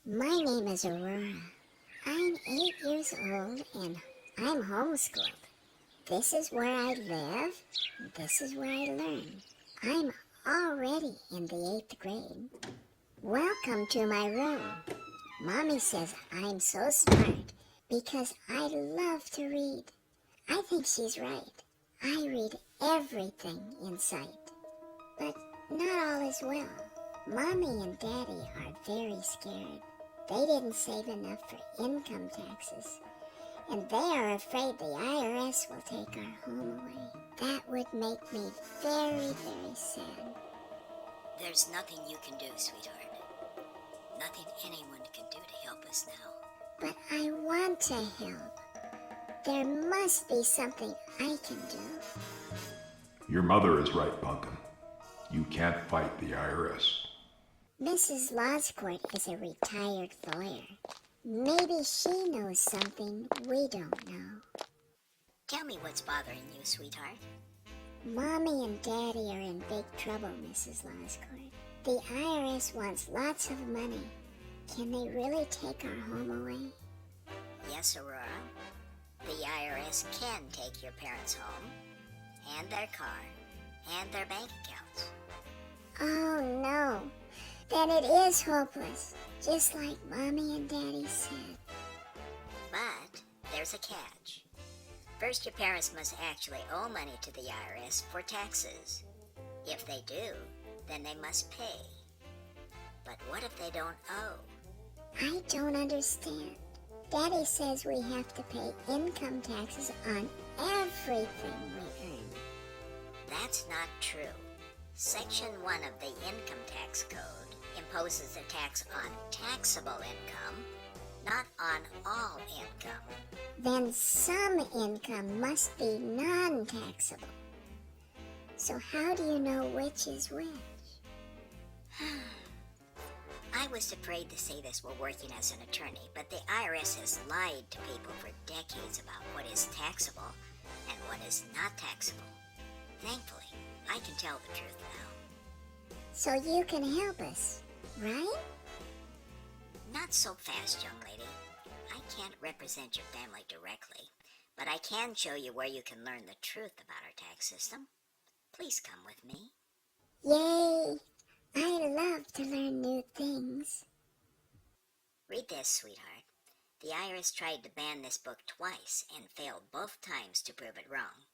My name is Aurora. I'm 8 years old and I'm homeschooled. This is where I live. This is where I learn. I'm already in the 8th grade. Welcome to my room. Mommy says I'm so smart because I love to read. I think she's right. I read everything in sight. But not all is well. Mommy and Daddy are very scared. They didn't save enough for income taxes, and they are afraid the IRS will take our home away. That would make me very, very sad. There's nothing you can do, sweetheart. Nothing anyone can do to help us now. But I want to help. There must be something I can do. Your mother is right, Pumpkin. You can't fight the IRS. Mrs. Loscourt is a retired lawyer. Maybe she knows something we don't know. Tell me what's bothering you, sweetheart. Mommy and Daddy are in big trouble, Mrs. Loscourt. The IRS wants lots of money. Can they really take our home away? Yes, Aurora. The IRS can take your parents' home, and their car, and their bank accounts. Oh no, then it is hopeless, just like Mommy and Daddy said. But there's a catch. First, your parents must actually owe money to the IRS for taxes. If they do, then they must pay. But what if they don't owe? I don't understand. Daddy says we have to pay income taxes on everything we earn. That's not true. Section 1 of the Income Tax Code imposes a tax on taxable income, not on all income. Then some income must be non-taxable. So how do you know which is which? I was afraid to say this while working as an attorney, but the IRS has lied to people for decades about what is taxable and what is not taxable. Thankfully, I can tell the truth now. So you can help us, right? Not so fast, young lady. I can't represent your family directly, but I can show you where you can learn the truth about our tax system. Please come with me. Yay! I love to learn new things. Read this, sweetheart. The IRS tried to ban this book twice and failed both times to prove it wrong.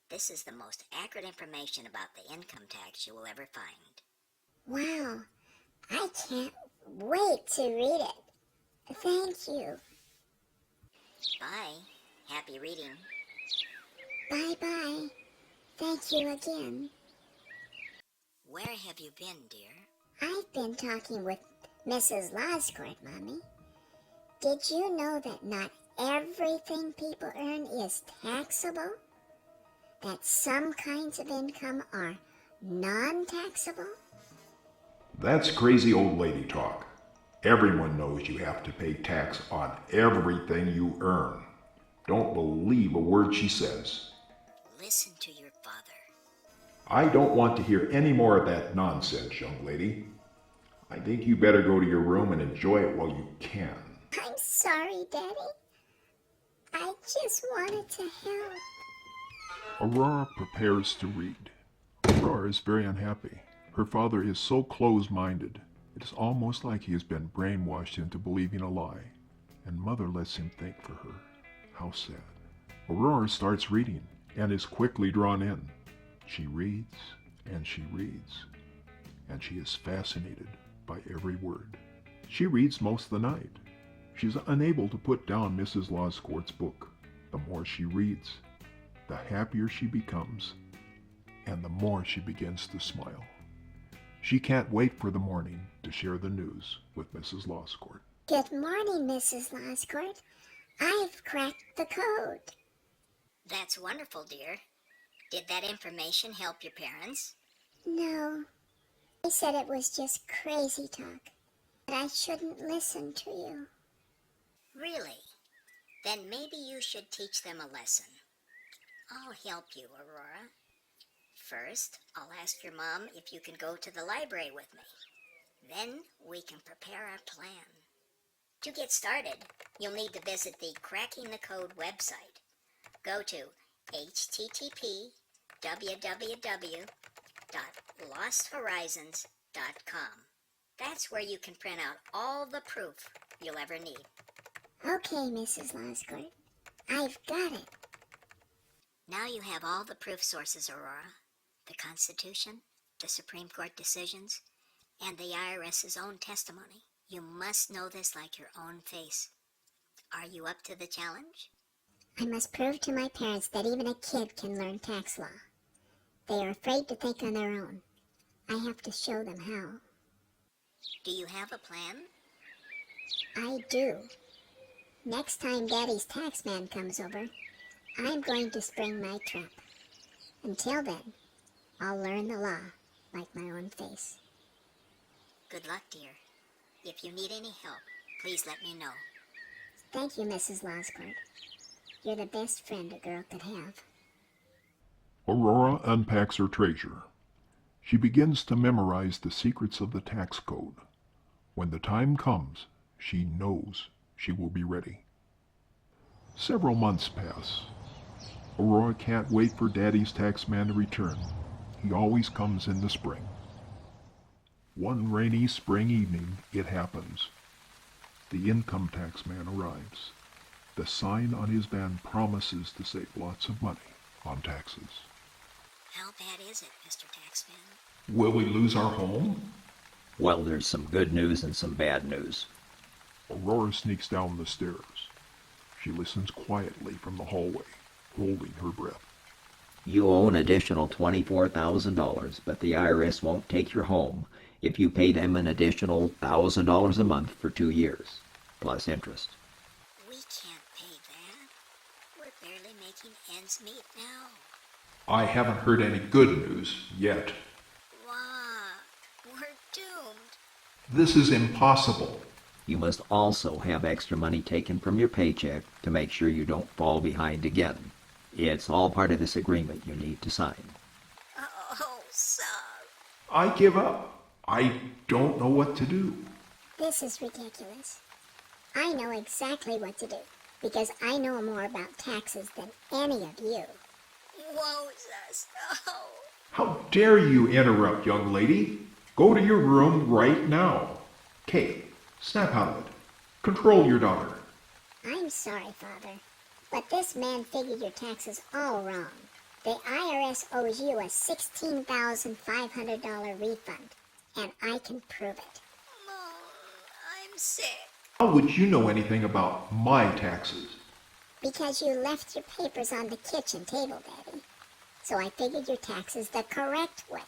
This is the most accurate information about the income tax you will ever find. Wow, I can't wait to read it. Thank you. Bye. Happy reading. Bye-bye. Thank you again. Where have you been, dear? I've been talking with Mrs. Loscourt, Mommy. Did you know that not everything people earn is taxable? That some kinds of income are non-taxable? That's crazy old lady talk. Everyone knows you have to pay tax on everything you earn. Don't believe a word she says. Listen to your father. I don't want to hear any more of that nonsense, young lady. I think you better go to your room and enjoy it while you can. I'm sorry, Daddy. I just wanted to help. Aurora prepares to read. Aurora is very unhappy. Her father is so close-minded. It is almost like he has been brainwashed into believing a lie, and Mother lets him think for her. How sad. Aurora starts reading and is quickly drawn in. She reads and she reads, and she is fascinated by every word. She reads most of the night. She's unable to put down Mrs. Loscourt's book. The more she reads, the happier she becomes, and the more she begins to smile. She can't wait for the morning to share the news with Mrs. Loscourt. Good morning, Mrs. Loscourt. I've cracked the code. That's wonderful, dear. Did that information help your parents? No. They said it was just crazy talk. That I shouldn't listen to you. Really? Then maybe you should teach them a lesson. I'll help you, Aurora. First, I'll ask your mom if you can go to the library with me. Then we can prepare our plan. To get started, you'll need to visit the Cracking the Code website. Go to http://www.losthorizons.com. That's where you can print out all the proof you'll ever need. Okay, Mrs. Loscourt. I've got it. Now you have all the proof sources, Aurora. The Constitution, the Supreme Court decisions, and the IRS's own testimony. You must know this like your own face. Are you up to the challenge? I must prove to my parents that even a kid can learn tax law. They are afraid to think on their own. I have to show them how. Do you have a plan? I do. Next time Daddy's taxman comes over, I'm going to spring my trap. Until then, I'll learn the law like my own face. Good luck, dear. If you need any help, please let me know. Thank you, Mrs. Loscourt. You're the best friend a girl could have. Aurora unpacks her treasure. She begins to memorize the secrets of the tax code. When the time comes, she knows she will be ready. Several months pass. Aurora can't wait for Daddy's taxman to return. He always comes in the spring. One rainy spring evening, it happens. The income tax man arrives. The sign on his van promises to save lots of money on taxes. How bad is it, Mr. Taxman? Will we lose our home? Well, there's some good news and some bad news. Aurora sneaks down the stairs. She listens quietly from the hallway, holding her breath. You owe an additional $24,000, but the IRS won't take your home if you pay them an additional $1,000 a month for 2 years, plus interest. We can't pay that. We're barely making ends meet now. I haven't heard any good news yet. What? We're doomed. This is impossible. You must also have extra money taken from your paycheck to make sure you don't fall behind again. It's all part of this agreement you need to sign. Oh, sir. I give up. I don't know what to do. This is ridiculous. I know exactly what to do, because I know more about taxes than any of you. Woes us. Oh. How dare you interrupt, young lady? Go to your room right now. Kate, snap out of it. Control your daughter. I'm sorry, Father, but this man figured your taxes all wrong. The IRS owes you a $16,500 refund, and I can prove it. Mom, I'm sick. How would you know anything about my taxes? Because you left your papers on the kitchen table, Daddy. So I figured your taxes the correct way.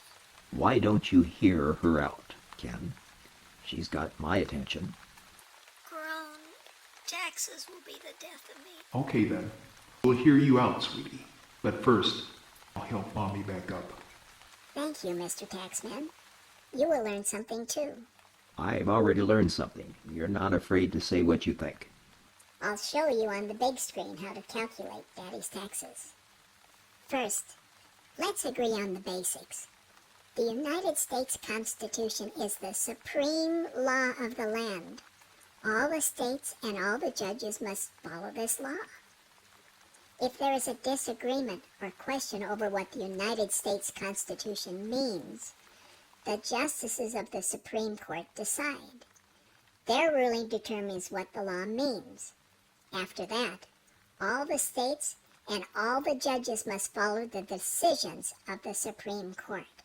Why don't you hear her out, Ken? She's got my attention. Grown. Taxes will be the death of me. Okay then. We'll hear you out, sweetie. But first, I'll help Mommy back up. Thank you, Mr. Taxman. You will learn something too. I've already learned something. You're not afraid to say what you think. I'll show you on the big screen how to calculate Daddy's taxes. First, let's agree on the basics. The United States Constitution is the supreme law of the land. All the states and all the judges must follow this law. If there is a disagreement or question over what the United States Constitution means, the justices of the Supreme Court decide. Their ruling determines what the law means. After that, all the states and all the judges must follow the decisions of the Supreme Court.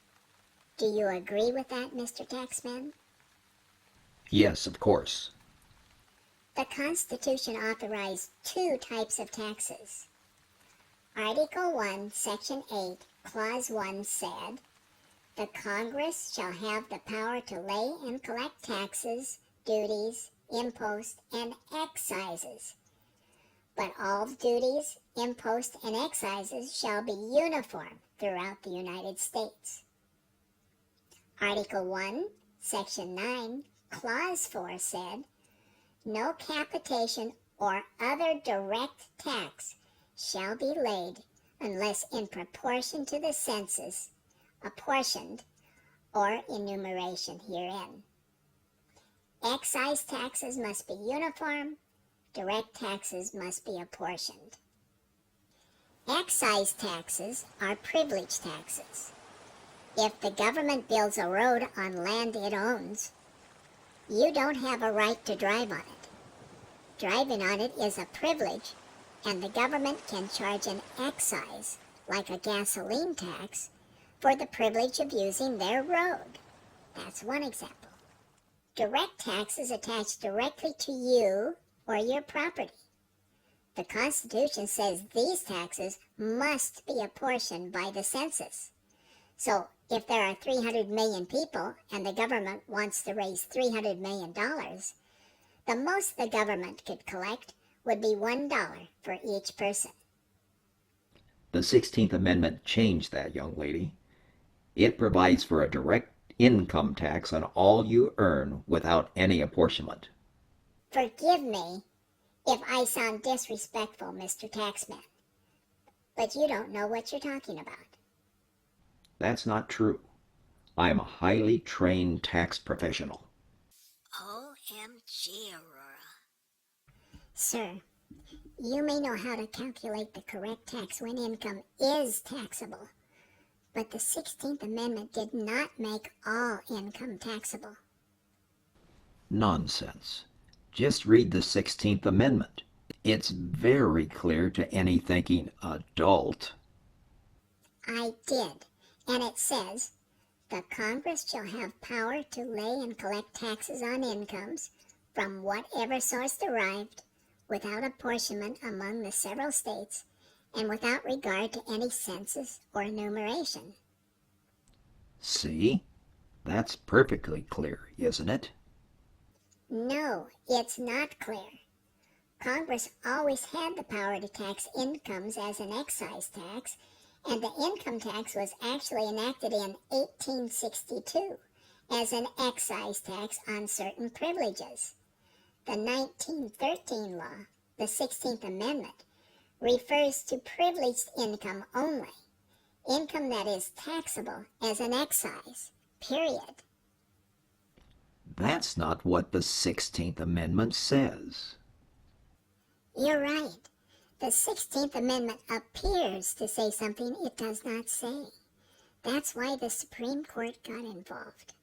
Do you agree with that, Mr. Taxman? Yes, of course. The Constitution authorized 2 types of taxes. Article 1, Section 8, Clause 1 said, "The Congress shall have the power to lay and collect taxes, duties, imposts, and excises. But all duties, imposts, and excises shall be uniform throughout the United States." Article 1, Section 9, Clause 4 said, "No capitation or other direct tax shall be laid unless in proportion to the census, apportioned, or enumeration herein." Excise taxes must be uniform. Direct taxes must be apportioned. Excise taxes are privilege taxes. If the government builds a road on land it owns, you don't have a right to drive on it. Driving on it is a privilege, and the government can charge an excise, like a gasoline tax, for the privilege of using their road. That's one example. Direct taxes attach directly to you or your property. The Constitution says these taxes must be apportioned by the census. So if there are 300 million people and the government wants to raise $300 million, the most the government could collect would be $1 for each person. The 16th Amendment changed that, young lady. It provides for a direct income tax on all you earn without any apportionment. Forgive me if I sound disrespectful, Mr. Taxman, but you don't know what you're talking about. That's not true. I am a highly trained tax professional. OMG, Aurora. Sir, you may know how to calculate the correct tax when income is taxable, but the 16th Amendment did not make all income taxable. Nonsense. Just read the 16th Amendment. It's very clear to any thinking adult. I did, and it says, the Congress shall have power to lay and collect taxes on incomes from whatever source derived, without apportionment among the several states, and without regard to any census or enumeration. See? That's perfectly clear, isn't it? No, it's not clear. Congress always had the power to tax incomes as an excise tax, and the income tax was actually enacted in 1862 as an excise tax on certain privileges. The 1913 law, the 16th Amendment, refers to privileged income only, income that is taxable as an excise, period. That's not what the 16th Amendment says. You're right. The 16th Amendment appears to say something it does not say. That's why the Supreme Court got involved.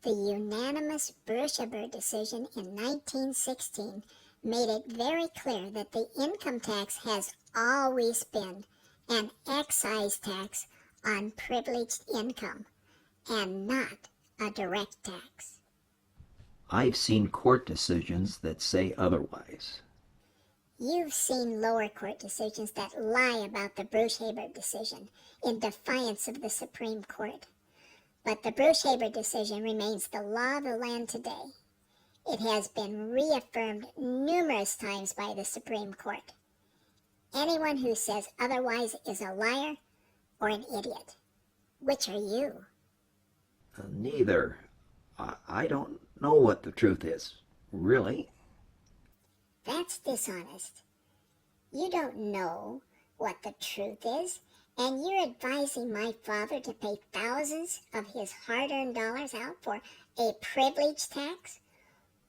The unanimous Bershaber decision in 1916 made it very clear that the income tax has always been an excise tax on privileged income and not a direct tax. I've seen court decisions that say otherwise. You've seen lower court decisions that lie about the Bershaber decision in defiance of the Supreme Court. But the Bershaber decision remains the law of the land today. It has been reaffirmed numerous times by the Supreme Court. Anyone who says otherwise is a liar or an idiot. Which are you? Neither. I don't know what the truth is, really. That's dishonest. You don't know what the truth is, and you're advising my father to pay thousands of his hard-earned dollars out for a privilege tax?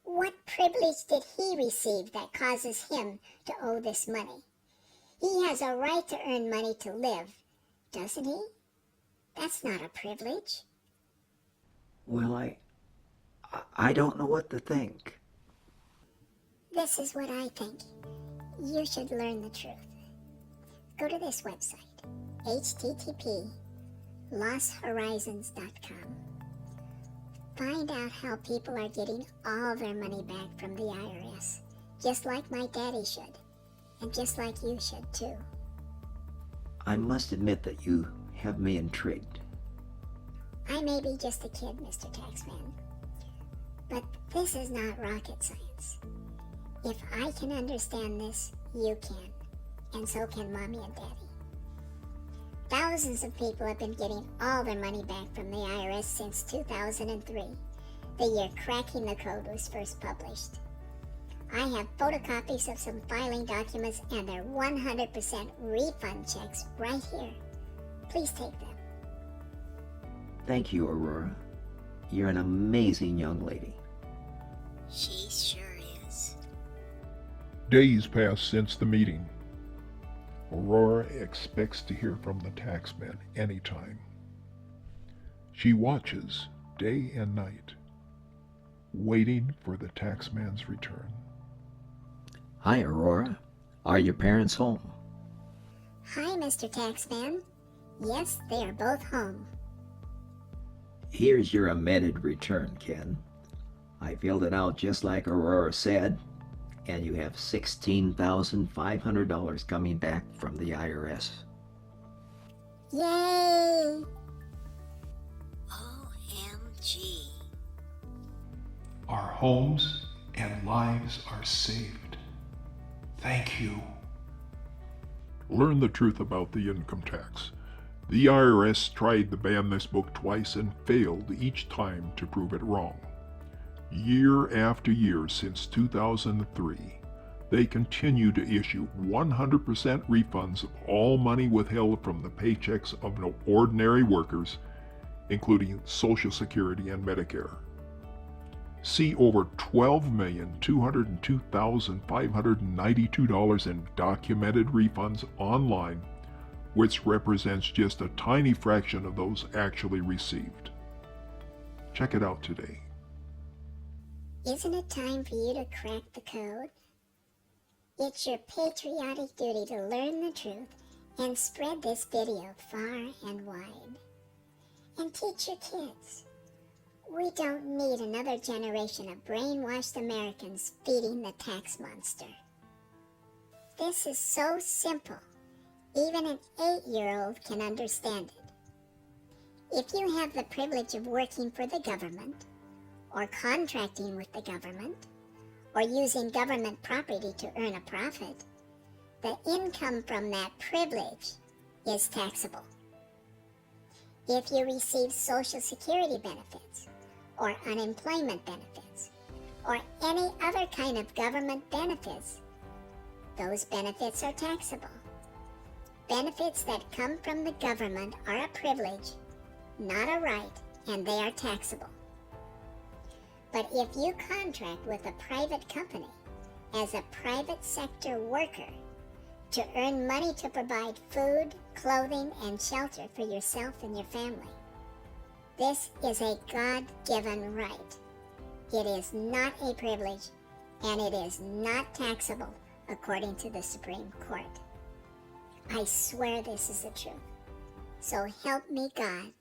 What privilege did he receive that causes him to owe this money? He has a right to earn money to live, doesn't he? That's not a privilege. Well, I don't know what to think. This is what I think. You should learn the truth. Go to this website, http://losthorizons.com. Find out how people are getting all their money back from the IRS, just like my daddy should, and just like you should too. I must admit that you have me intrigued. I may be just a kid, Mr. Taxman, but this is not rocket science. If I can understand this, you can, and so can Mommy and Daddy. Thousands of people have been getting all their money back from the IRS since 2003, the year Cracking the Code was first published. I have photocopies of some filing documents and their 100% refund checks right here. Please take them. Thank you, Aurora. You're an amazing young lady. She sure is. Days pass since the meeting. Aurora expects to hear from the taxman anytime. She watches day and night, waiting for the taxman's return. Hi, Aurora. Are your parents home? Hi, Mr. Taxman. Yes, they are both home. Here's your amended return, Ken. I filled it out just like Aurora said, and you have $16,500 coming back from the IRS. Yay! OMG. Our homes and lives are saved. Thank you. Learn the truth about the income tax. The IRS tried to ban this book twice and failed each time to prove it wrong. Year after year since 2003, they continue to issue 100% refunds of all money withheld from the paychecks of ordinary workers, including Social Security and Medicare. See over $12,202,592 in documented refunds online, which represents just a tiny fraction of those actually received. Check it out today. Isn't it time for you to crack the code? It's your patriotic duty to learn the truth and spread this video far and wide. And teach your kids. We don't need another generation of brainwashed Americans feeding the tax monster. This is so simple. Even an 8-year-old can understand it. If you have the privilege of working for the government, or contracting with the government, or using government property to earn a profit, the income from that privilege is taxable. If you receive Social Security benefits, or unemployment benefits, or any other kind of government benefits, those benefits are taxable. Benefits that come from the government are a privilege, not a right, and they are taxable. But if you contract with a private company as a private sector worker to earn money to provide food, clothing, and shelter for yourself and your family, this is a God-given right. It is not a privilege, and it is not taxable according to the Supreme Court. I swear this is the truth. So help me God